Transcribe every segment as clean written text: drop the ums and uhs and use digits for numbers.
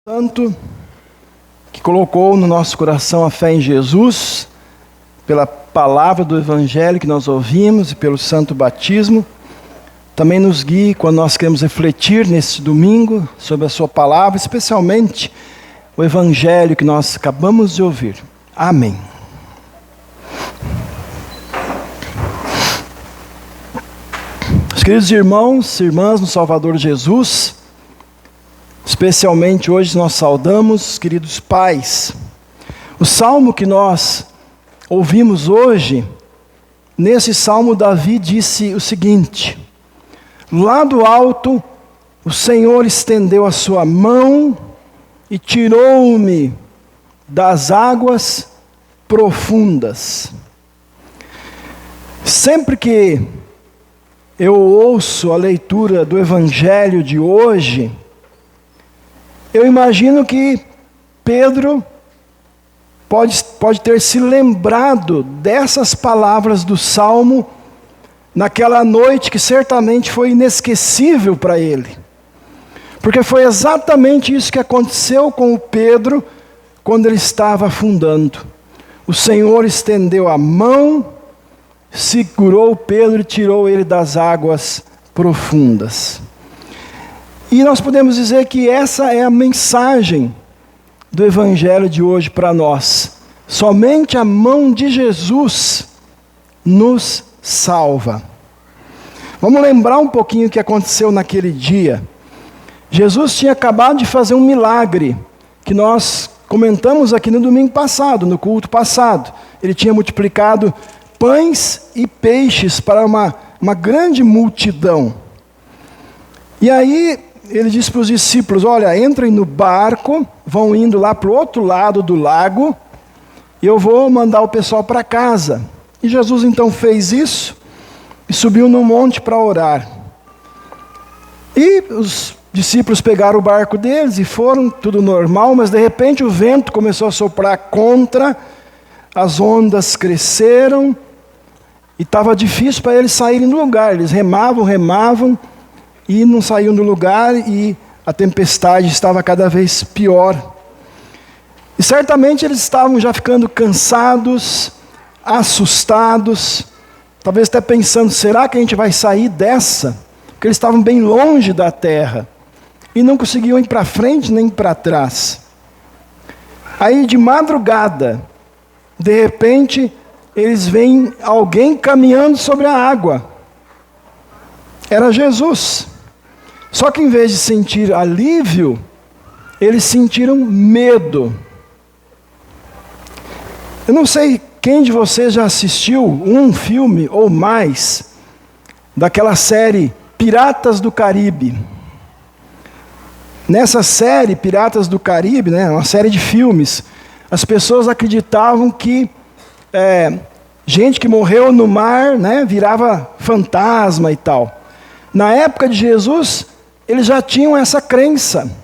Santo, que colocou no nosso coração a fé em Jesus, pela palavra do Evangelho que nós ouvimos e pelo santo batismo, também nos guie quando nós queremos refletir nesse domingo sobre a sua palavra, especialmente o Evangelho que nós acabamos de ouvir. Amém. Os queridos irmãos e irmãs no Salvador Jesus, especialmente hoje nós saudamos, queridos pais. O salmo que nós ouvimos hoje, nesse salmo Davi disse o seguinte: lá do alto o Senhor estendeu a sua mão e tirou-me das águas profundas. Sempre que eu ouço a leitura do Evangelho de hoje, eu imagino que Pedro pode ter se lembrado dessas palavras do Salmo naquela noite que certamente foi inesquecível para ele. Porque foi exatamente isso que aconteceu com o Pedro quando ele estava afundando. O Senhor estendeu a mão, segurou o Pedro e tirou ele das águas profundas. E nós podemos dizer que essa é a mensagem do Evangelho de hoje para nós. Somente a mão de Jesus nos salva. Vamos lembrar um pouquinho o que aconteceu naquele dia. Jesus tinha acabado de fazer um milagre, que nós comentamos aqui no domingo passado, no culto passado. Ele tinha multiplicado pães e peixes para uma grande multidão. E aí ele disse para os discípulos: olha, entrem no barco, vão indo lá para o outro lado do lago, e eu vou mandar o pessoal para casa. E Jesus então fez isso, e subiu no monte para orar. E os discípulos pegaram o barco deles e foram, tudo normal, mas de repente o vento começou a soprar contra, as ondas cresceram, e estava difícil para eles saírem do lugar. Eles remavam, e não saíam do lugar, e a tempestade estava cada vez pior. E certamente eles estavam já ficando cansados, assustados, talvez até pensando: será que a gente vai sair dessa? Porque eles estavam bem longe da terra, e não conseguiam ir para frente nem para trás. Aí de madrugada, de repente, eles veem alguém caminhando sobre a água. Era Jesus. Só que em vez de sentir alívio, eles sentiram medo. Eu não sei quem de vocês já assistiu um filme ou mais daquela série Piratas do Caribe. Nessa série Piratas do Caribe, uma série de filmes, as pessoas acreditavam que gente que morreu no mar, virava fantasma e tal. Na época de Jesus, eles já tinham essa crença.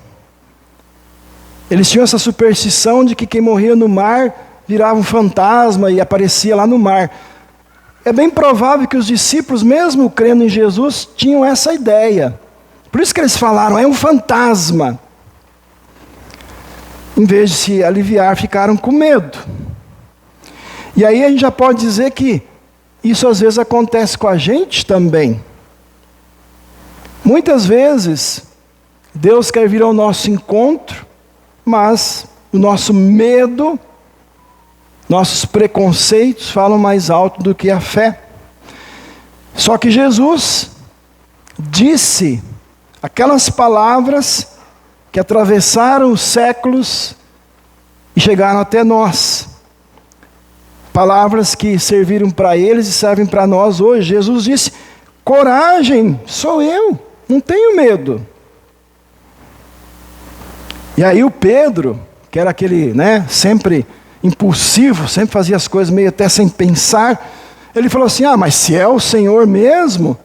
Eles tinham essa superstição de que quem morria no mar virava um fantasma e aparecia lá no mar. É bem provável que os discípulos, mesmo crendo em Jesus, tinham essa ideia. Por isso que eles falaram: é um fantasma. Em vez de se aliviar, ficaram com medo. E aí a gente já pode dizer que isso às vezes acontece com a gente também. Muitas vezes, Deus quer vir ao nosso encontro, mas o nosso medo, nossos preconceitos falam mais alto do que a fé. Só que Jesus disse aquelas palavras que atravessaram os séculos e chegaram até nós. Palavras que serviram para eles e servem para nós hoje. Jesus disse: coragem, sou eu, não tenho medo. E aí o Pedro, que era aquele, sempre impulsivo, sempre fazia as coisas meio até sem pensar, ele falou assim: mas se é o Senhor mesmo,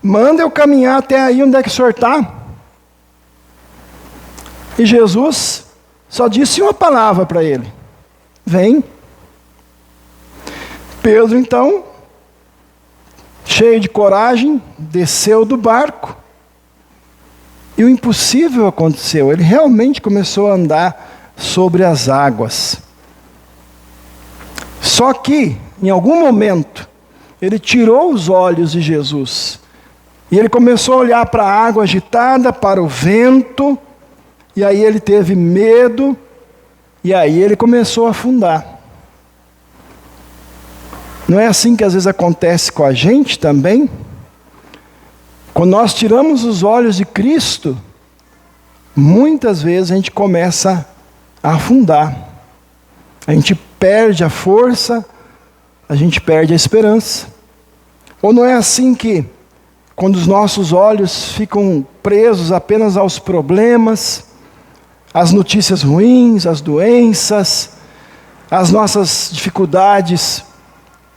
manda eu caminhar até aí onde é que o Senhor está. E Jesus só disse uma palavra para ele: vem. Pedro então, cheio de coragem, desceu do barco E o impossível aconteceu, ele realmente começou a andar sobre as águas. Só que, em algum momento, ele tirou os olhos de Jesus. E ele começou a olhar para a água agitada, para o vento, e aí ele teve medo, e aí ele começou a afundar. Não é assim que às vezes acontece com a gente também? Quando nós tiramos os olhos de Cristo, muitas vezes a gente começa a afundar. A gente perde a força, a gente perde a esperança. Ou não é assim que, quando os nossos olhos ficam presos apenas aos problemas, às notícias ruins, às doenças, às nossas dificuldades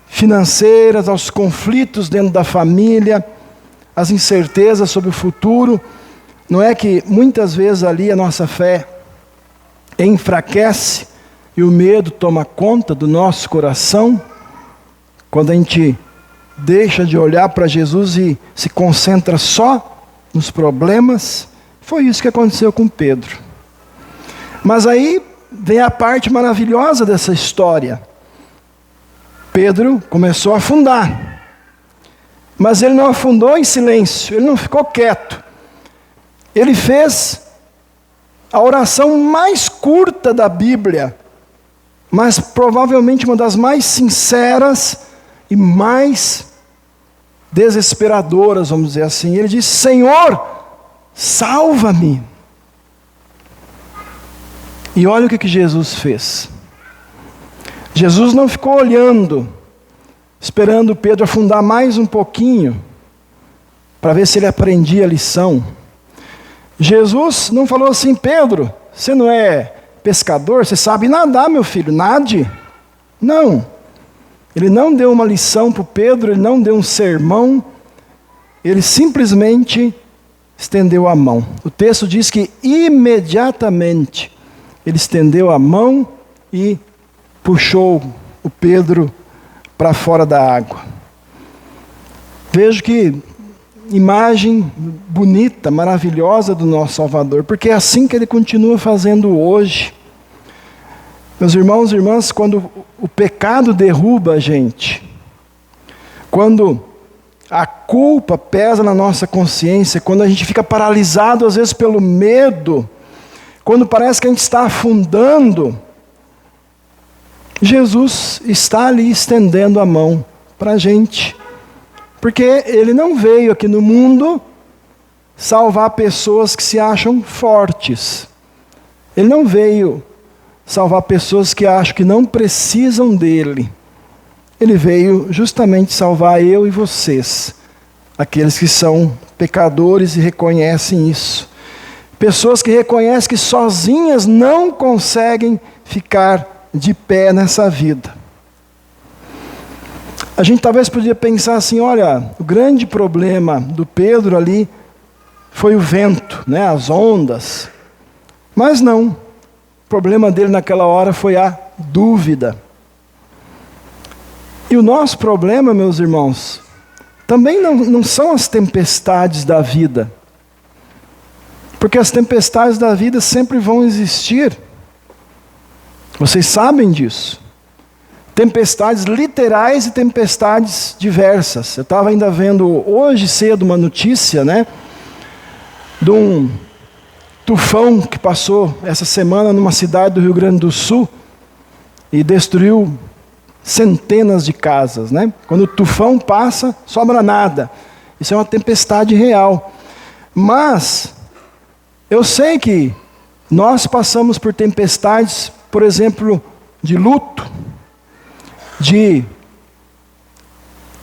financeiras, aos conflitos dentro da família, às incertezas sobre o futuro, não é que muitas vezes ali a nossa fé enfraquece e o medo toma conta do nosso coração, quando a gente deixa de olhar para Jesus e se concentra só nos problemas? Foi isso que aconteceu com Pedro. Mas aí vem a parte maravilhosa dessa história. Pedro começou a afundar. Mas ele não afundou em silêncio, ele não ficou quieto. Ele fez a oração mais curta da Bíblia, mas provavelmente uma das mais sinceras e mais desesperadoras, vamos dizer assim. Ele disse: Senhor, salva-me. E olha o que Jesus fez. Jesus não ficou olhando, esperando Pedro afundar mais um pouquinho, para ver se ele aprendia a lição. Jesus não falou assim: Pedro, você não é pescador? Você sabe nadar, meu filho, nade. Não. Ele não deu uma lição para o Pedro, ele não deu um sermão, ele simplesmente estendeu a mão. O texto diz que imediatamente ele estendeu a mão e puxou o Pedro para fora da água. Vejo que imagem bonita, maravilhosa do nosso Salvador, porque é assim que ele continua fazendo hoje. Meus irmãos e irmãs, quando o pecado derruba a gente, quando a culpa pesa na nossa consciência, quando a gente fica paralisado às vezes pelo medo, quando parece que a gente está afundando, Jesus está ali estendendo a mão para a gente. Porque ele não veio aqui no mundo salvar pessoas que se acham fortes. Ele não veio salvar pessoas que acham que não precisam dele. Ele veio justamente salvar eu e vocês, aqueles que são pecadores e reconhecem isso. Pessoas que reconhecem que sozinhas não conseguem ficar de pé nessa vida. A gente talvez podia pensar assim: olha, o grande problema do Pedro ali foi o vento, né, as ondas. Mas não, o problema dele naquela hora foi a dúvida. E o nosso problema, meus irmãos, também não são as tempestades da vida. Porque as tempestades da vida sempre vão existir. Vocês sabem disso. Tempestades literais e tempestades diversas. Eu estava ainda vendo hoje cedo uma notícia, né, de um tufão que passou essa semana numa cidade do Rio Grande do Sul e destruiu centenas de casas, né? Quando o tufão passa, sobra nada. Isso é uma tempestade real. Mas eu sei que nós passamos por tempestades, por exemplo, de luto, de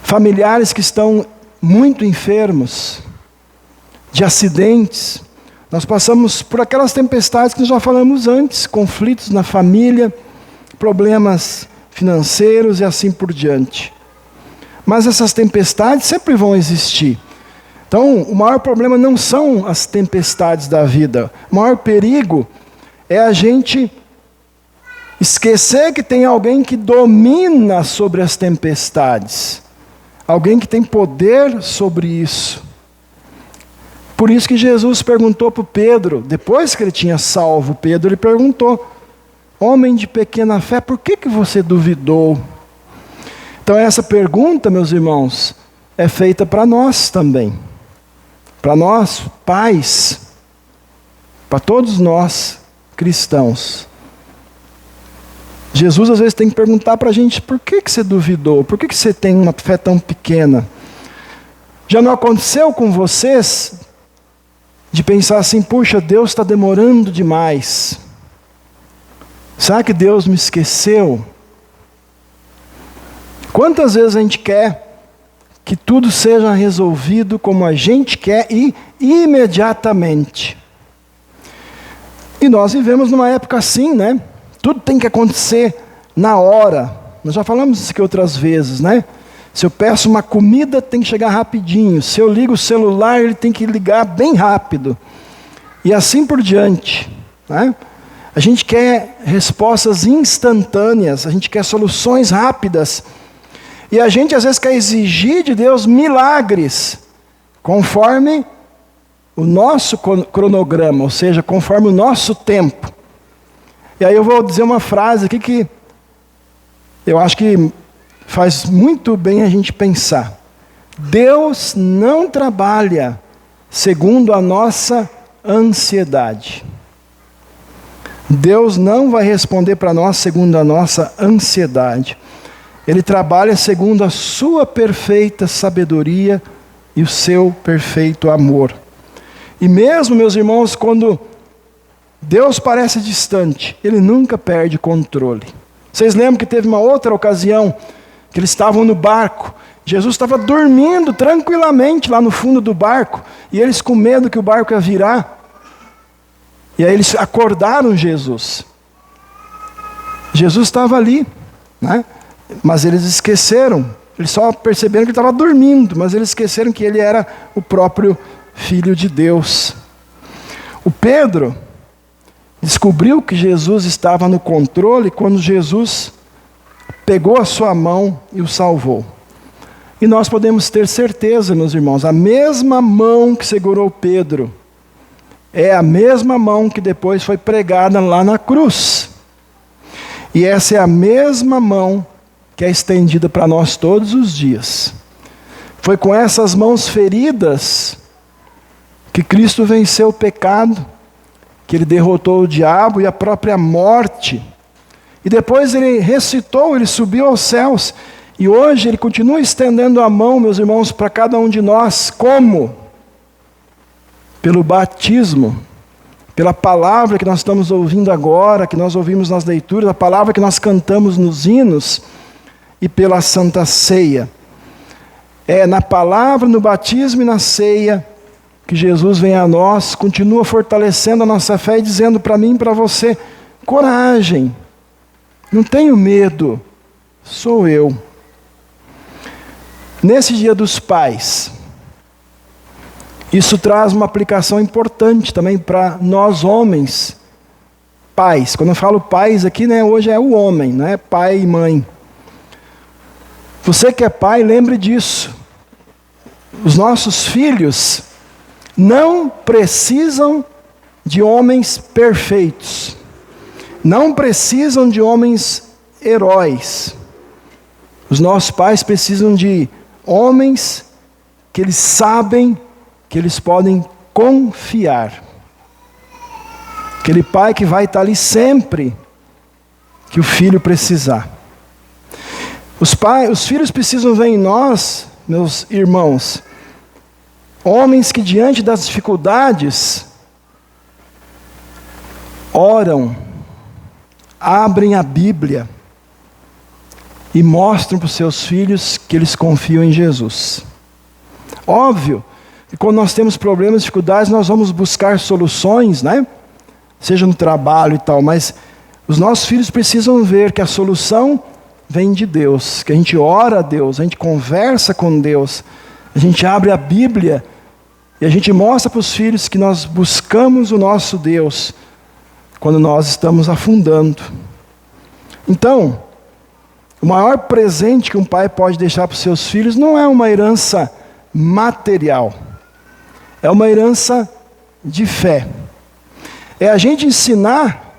familiares que estão muito enfermos, de acidentes. Nós passamos por aquelas tempestades que nós já falamos antes, conflitos na família, problemas financeiros e assim por diante. Mas essas tempestades sempre vão existir. Então, o maior problema não são as tempestades da vida. O maior perigo é a gente esquecer que tem alguém que domina sobre as tempestades. Alguém que tem poder sobre isso. Por isso que Jesus perguntou para Pedro, depois que ele tinha salvo Pedro, ele perguntou: homem de pequena fé, por que você duvidou? Então essa pergunta, meus irmãos, é feita para nós também. Para nós, pais, para todos nós, cristãos. Jesus às vezes tem que perguntar para a gente: por que você duvidou? Por que você tem uma fé tão pequena? Já não aconteceu com vocês de pensar assim: puxa, Deus está demorando demais. Será que Deus me esqueceu? Quantas vezes a gente quer que tudo seja resolvido como a gente quer e imediatamente? E nós vivemos numa época assim, né? Tudo tem que acontecer na hora. Nós já falamos isso aqui outras vezes, né? Se eu peço uma comida, tem que chegar rapidinho. Se eu ligo o celular, ele tem que ligar bem rápido. E assim por diante, né? A gente quer respostas instantâneas, a gente quer soluções rápidas. E a gente às vezes quer exigir de Deus milagres, conforme o nosso cronograma, ou seja, conforme o nosso tempo. E aí eu vou dizer uma frase aqui que eu acho que faz muito bem a gente pensar. Deus não trabalha segundo a nossa ansiedade. Deus não vai responder para nós segundo a nossa ansiedade. Ele trabalha segundo a sua perfeita sabedoria e o seu perfeito amor. E mesmo, meus irmãos, quando Deus parece distante, Ele nunca perde controle. Vocês lembram que teve uma outra ocasião que eles estavam no barco. Jesus estava dormindo tranquilamente lá no fundo do barco, e eles com medo que o barco ia virar. E aí eles acordaram Jesus. Jesus estava ali, né? Mas eles esqueceram. Eles só perceberam que ele estava dormindo, mas eles esqueceram que ele era o próprio Filho de Deus. O Pedro descobriu que Jesus estava no controle quando Jesus pegou a sua mão e o salvou. E nós podemos ter certeza, meus irmãos, a mesma mão que segurou Pedro é a mesma mão que depois foi pregada lá na cruz. E essa é a mesma mão que é estendida para nós todos os dias. Foi com essas mãos feridas que Cristo venceu o pecado, que Ele derrotou o diabo e a própria morte. E depois Ele ressuscitou, Ele subiu aos céus. E hoje Ele continua estendendo a mão, meus irmãos, para cada um de nós. Como? Pelo batismo, pela palavra que nós estamos ouvindo agora, que nós ouvimos nas leituras, a palavra que nós cantamos nos hinos, e pela Santa Ceia. É na palavra, no batismo e na ceia que Jesus vem a nós, continua fortalecendo a nossa fé e dizendo para mim e para você: coragem, não tenho medo, sou eu. Nesse Dia dos Pais, isso traz uma aplicação importante também para nós homens, pais. Quando eu falo pais aqui, né, hoje é o homem, não é pai e mãe. Você que é pai, lembre disso. Os nossos filhos não precisam de homens perfeitos. Não precisam de homens heróis. Os nossos pais precisam de homens que eles sabem que eles podem confiar. Aquele pai que vai estar ali sempre que o filho precisar. Os filhos precisam ver em nós, meus irmãos, homens que diante das dificuldades oram, abrem a Bíblia e mostram para os seus filhos que eles confiam em Jesus. Óbvio que quando nós temos problemas, dificuldades, nós vamos buscar soluções, né? Seja no trabalho e tal, mas os nossos filhos precisam ver que a solução vem de Deus, que a gente ora a Deus, a gente conversa com Deus, a gente abre a Bíblia e a gente mostra para os filhos que nós buscamos o nosso Deus quando nós estamos afundando. Então, o maior presente que um pai pode deixar para os seus filhos não é uma herança material, É uma herança de fé. É a gente ensinar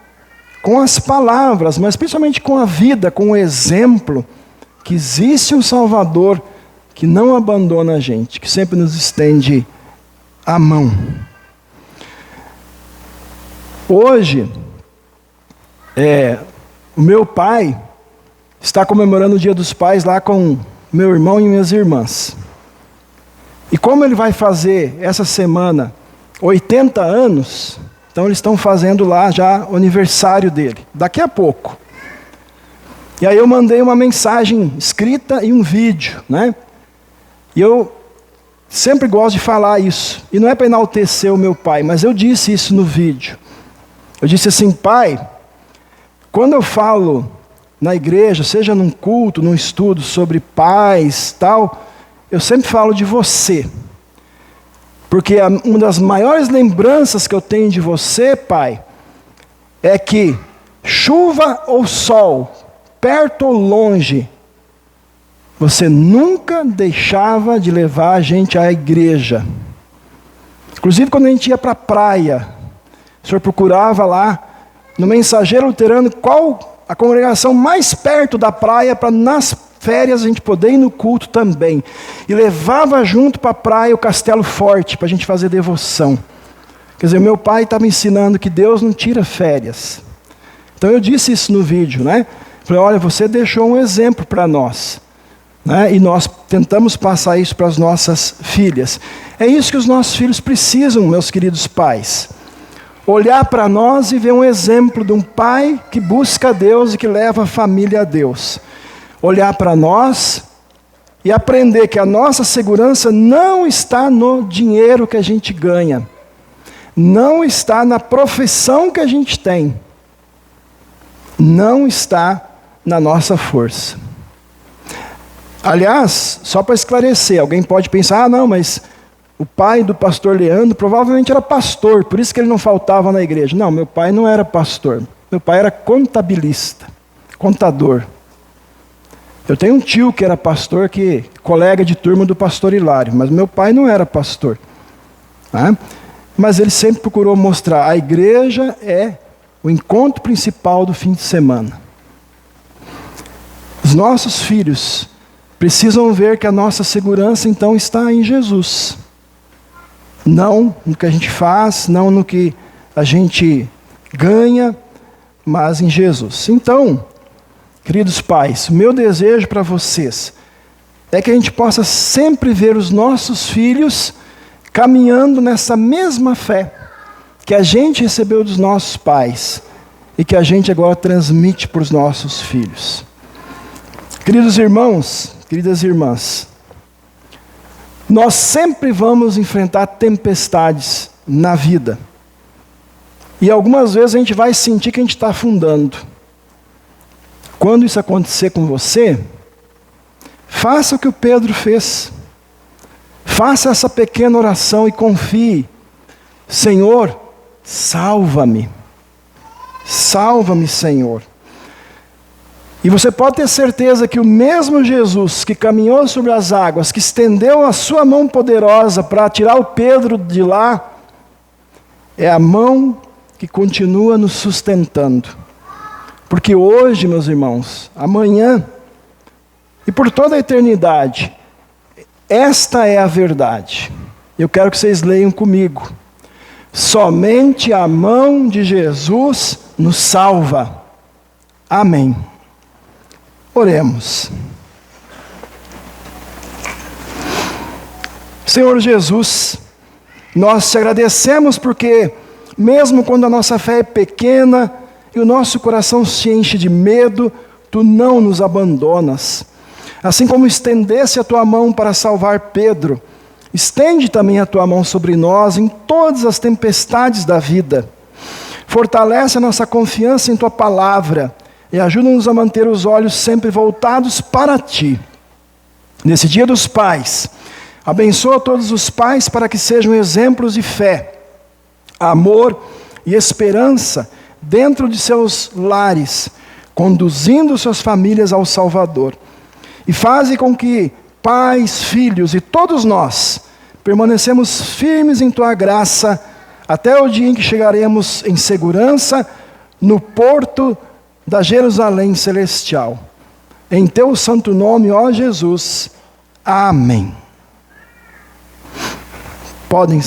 com as palavras, mas principalmente com a vida, com o exemplo, que existe um Salvador que não abandona a gente, que sempre nos estende a mão. Hoje, o meu pai está comemorando o Dia dos Pais lá com meu irmão e minhas irmãs. E como ele vai fazer essa semana 80 anos, então eles estão fazendo lá já o aniversário dele, daqui a pouco. E aí eu mandei uma mensagem escrita e um vídeo, né? E eu sempre gosto de falar isso. E não é para enaltecer o meu pai, mas eu disse isso no vídeo. Eu disse assim: pai, quando eu falo na igreja, seja num culto, num estudo sobre pais, tal, eu sempre falo de você. Porque uma das maiores lembranças que eu tenho de você, pai, é que chuva ou sol, perto ou longe, você nunca deixava de levar a gente à igreja. Inclusive quando a gente ia para a praia, o senhor procurava lá, no Mensageiro Luterano, qual a congregação mais perto da praia, para nas férias a gente poder ir no culto também. E levava junto para a praia o Castelo Forte, para a gente fazer devoção. Quer dizer, meu pai estava ensinando que Deus não tira férias. Então eu disse isso no vídeo, né? Falei, olha, você deixou um exemplo para nós. Né? E nós tentamos passar isso para as nossas filhas. É isso que os nossos filhos precisam, meus queridos pais. Olhar para nós e ver um exemplo de um pai que busca a Deus e que leva a família a Deus. Olhar para nós e aprender que a nossa segurança não está no dinheiro que a gente ganha. Não está na profissão que a gente tem. Não está na nossa força. Aliás, só para esclarecer, alguém pode pensar, não, mas o pai do pastor Leandro provavelmente era pastor, por isso que ele não faltava na igreja. Não, meu pai não era pastor. Meu pai era contabilista, contador. Eu tenho um tio que era pastor, colega de turma do pastor Hilário, mas meu pai não era pastor. Né? Mas ele sempre procurou mostrar, a igreja é o encontro principal do fim de semana. Os nossos filhos precisam ver que a nossa segurança então está em Jesus. Não no que a gente faz, não no que a gente ganha, mas em Jesus. Então, queridos pais, o meu desejo para vocês é que a gente possa sempre ver os nossos filhos caminhando nessa mesma fé que a gente recebeu dos nossos pais e que a gente agora transmite para os nossos filhos. Queridos irmãos, queridas irmãs, nós sempre vamos enfrentar tempestades na vida. E algumas vezes a gente vai sentir que a gente está afundando. Quando isso acontecer com você, faça o que o Pedro fez. Faça essa pequena oração e confie. Senhor, salva-me. Salva-me, Senhor. E você pode ter certeza que o mesmo Jesus que caminhou sobre as águas, que estendeu a sua mão poderosa para tirar o Pedro de lá, é a mão que continua nos sustentando. Porque hoje, meus irmãos, amanhã e por toda a eternidade, esta é a verdade. Eu quero que vocês leiam comigo. Somente a mão de Jesus nos salva. Amém. Oremos. Senhor Jesus, nós te agradecemos porque, mesmo quando a nossa fé é pequena e o nosso coração se enche de medo, tu não nos abandonas. Assim como estendesse a tua mão para salvar Pedro, estende também a tua mão sobre nós em todas as tempestades da vida. Fortalece a nossa confiança em tua palavra e ajuda-nos a manter os olhos sempre voltados para ti. Nesse dia dos pais, abençoa todos os pais para que sejam exemplos de fé, amor e esperança dentro de seus lares, conduzindo suas famílias ao Salvador. E faze com que pais, filhos e todos nós permanecemos firmes em Tua graça, até o dia em que chegaremos em segurança no porto da Jerusalém Celestial. Em Teu santo nome, ó Jesus. Amém. Podem